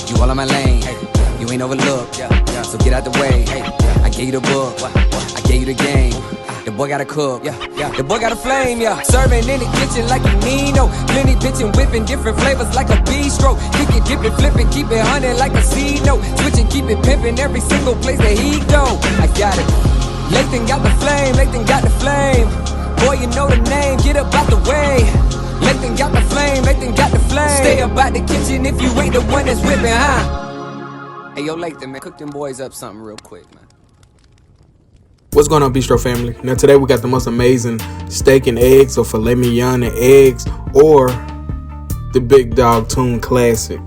You all in my lane, you ain't overlooked, so get out the way. I gave you the book, I gave you the game. The boy gotta cook, the boy got a flame, Serving in the kitchen like a Mignon. Plenty pitching, whipping different flavors like a Bistro. Kick it, dip it, flip it, keep it hunting like a C-note. Switch and keep it pimping every single place that he go. I got it. Lathan got the flame, Lathan got the flame. Boy, you know the name, get up out the way. Lathan got the flame, Lathan got the flame. Stay up out the kitchen if you ain't the one that's whipping, huh? Hey, yo, Lathan, man, cook them boys up something real quick, man. What's going on, Bistro family? Now today we got the most amazing steak and eggs, or filet mignon and eggs, or the Big Dawg Toon classic.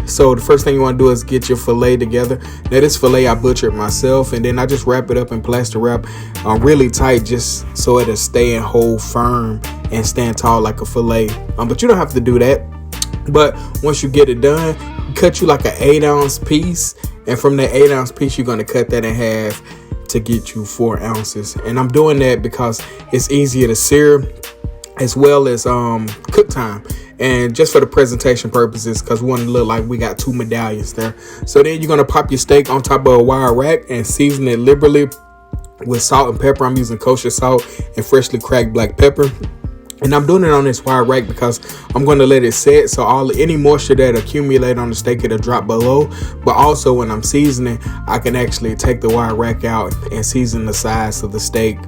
So the first thing you want to do is get your filet together. Now this filet I butchered myself, and then I just wrap it up in plastic wrap really tight, just so it'll stay and hold firm and stand tall like a filet. But you don't have to do that. But once you get it done, cut you like an 8-ounce piece, and from that 8-ounce piece you're going to cut that in half to get you 4 ounces. And I'm doing that because it's easier to sear as well as cook time, and just for the presentation purposes, because we want to look like we got 2 medallions there. So then you're going to pop your steak on top of a wire rack and season it liberally with salt and pepper. I'm using kosher salt and freshly cracked black pepper. And I'm doing it on this wire rack because I'm going to let it set, so any moisture that accumulate on the steak, it'll drop below. But also when I'm seasoning, I can actually take the wire rack out and season the sides of the steak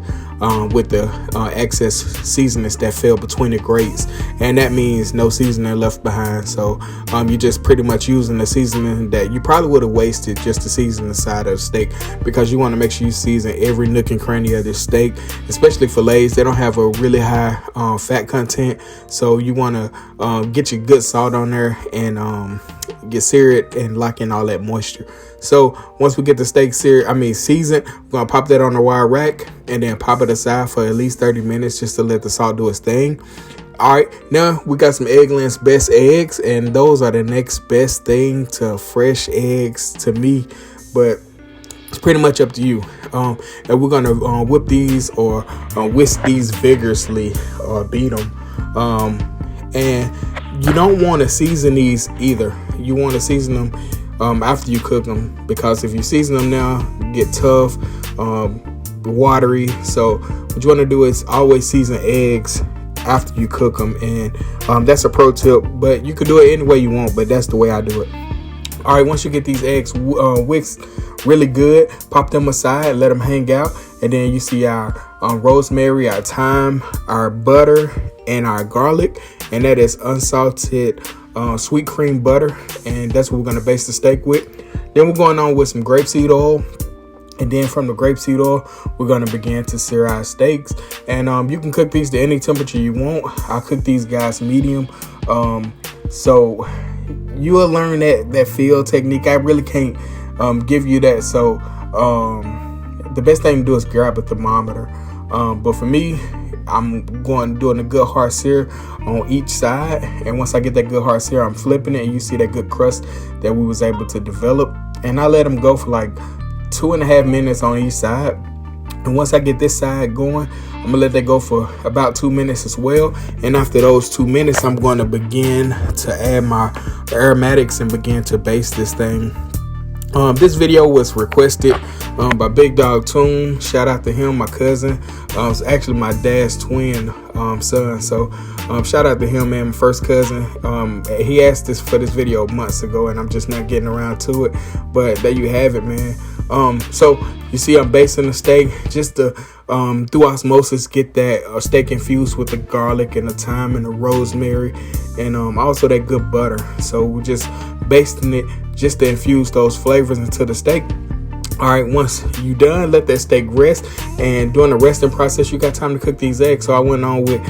with the excess seasonings that fell between the grates, and that means no seasoning left behind. So you're just pretty much using the seasoning that you probably would have wasted just to season the side of the steak, because you want to make sure you season every nook and cranny of this steak, especially fillets. They don't have a really high fat content, so you want to get your good salt on there and get sear it and lock in all that moisture. So once we get the steak seasoned, we're gonna pop that on the wire rack and then pop it aside for at least 30 minutes just to let the salt do its thing. All right, now we got some Eggland's best eggs, and those are the next best thing to fresh eggs to me, but it's pretty much up to you. And we're gonna whip these or whisk these vigorously or beat them. And you don't want to season these either. You want to season them after you cook them, because if you season them now, they get tough, watery. So what you want to do is always season eggs after you cook them, and that's a pro tip, but you can do it any way you want, but that's the way I do it. All right, once you get these eggs whisked really good, pop them aside, let them hang out, and then you see our rosemary, our thyme, our butter, and our garlic, and that is unsalted sweet cream butter, and that's what we're going to baste the steak with. Then we're going on with some grapeseed oil, and then from the grapeseed oil we're going to begin to sear our steaks. And you can cook these to any temperature you want. I cook these guys medium, so you will learn that feel technique. I really can't give you that, so the best thing to do is grab a thermometer, but for me, I'm doing a good hard sear on each side, and once I get that good hard sear, I'm flipping it, and you see that good crust that we was able to develop, and I let them go for like 2.5 minutes on each side. And once I get this side going, I'm gonna let that go for about 2 minutes as well. And after those 2 minutes, I'm going to begin to add my aromatics and begin to baste this thing. This video was requested by Big Dawg Toon. Shout out to him, my cousin. It's actually my dad's twin son. So shout out to him, man, my first cousin. He asked for this video months ago, and I'm just not getting around to it. But there you have it, man. So you see I'm basting the steak just to through osmosis get that steak infused with the garlic and the thyme and the rosemary, and also that good butter. So we're just basting it just to infuse those flavors into the steak. All right, once you done, let that steak rest, and during the resting process you got time to cook these eggs. So I went on with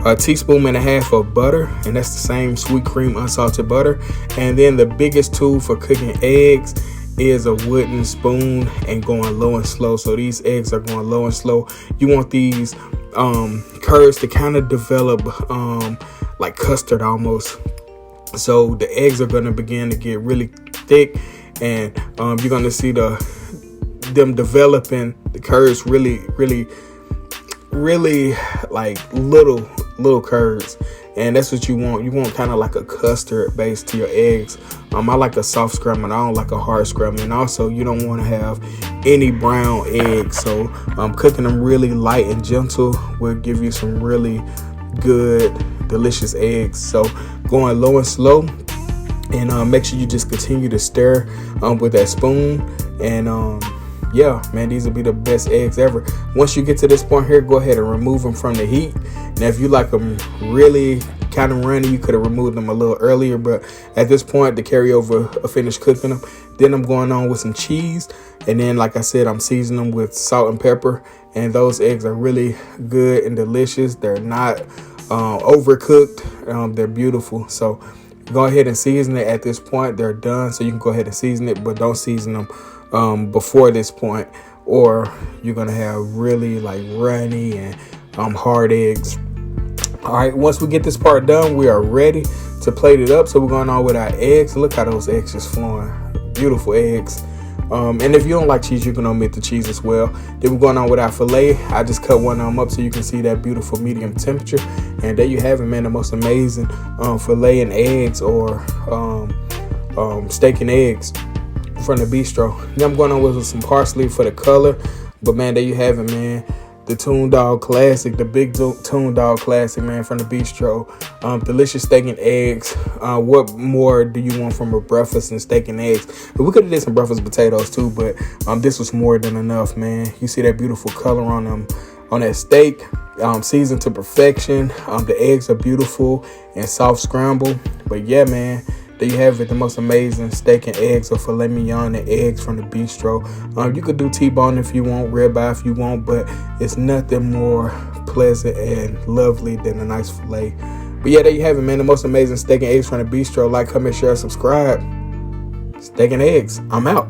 a teaspoon and a half of butter, and that's the same sweet cream unsalted butter. And then the biggest tool for cooking eggs is a wooden spoon and going low and slow. So these eggs are going low and slow. You want these curds to kind of develop like custard almost. So the eggs are going to begin to get really thick, and you're going to see them developing the curds really like little curds. And that's what you want. You want kind of like a custard base to your eggs. I like a soft scramble. I don't like a hard scramble. And also, you don't want to have any brown eggs. So cooking them really light and gentle will give you some really good, delicious eggs. So going low and slow, and make sure you just continue to stir with that spoon. And yeah, man, these will be the best eggs ever. Once you get to this point here, go ahead and remove them from the heat. Now, if you like them really kind of runny, you could have removed them a little earlier. But at this point, to carry over, finish cooking them. Then I'm going on with some cheese. And then, like I said, I'm seasoning them with salt and pepper. And those eggs are really good and delicious. They're not overcooked. They're beautiful. So go ahead and season it at this point. They're done. So you can go ahead and season it, but don't season them before this point, or you're gonna have really like runny and hard eggs. All right, once we get this part done, we are ready to plate it up. So we're going on with our eggs. Look how those eggs just flowing. Beautiful eggs. And if you don't like cheese, you can omit the cheese as well. Then we're going on with our filet. I just cut one of them up so you can see that beautiful medium temperature. And there you have it, man. The most amazing filet and eggs, or steak and eggs from the Bistro. Then I'm going on with some parsley for the color. But man, there you have it, man. The Toon Dawg classic, the big Toon Dawg classic, man, from the Bistro. Delicious steak and eggs. What more do you want from a breakfast and steak and eggs? But we could have did some breakfast potatoes too, but this was more than enough, man. You see that beautiful color on them, on that steak, seasoned to perfection. The eggs are beautiful and soft scrambled. But yeah, man, there you have it, the most amazing steak and eggs, or filet mignon and eggs from the Bistro. You could do T-bone if you want, ribeye if you want, but it's nothing more pleasant and lovely than a nice filet. But yeah, there you have it, man, the most amazing steak and eggs from the Bistro. Like, comment, share, subscribe. Steak and eggs. I'm out.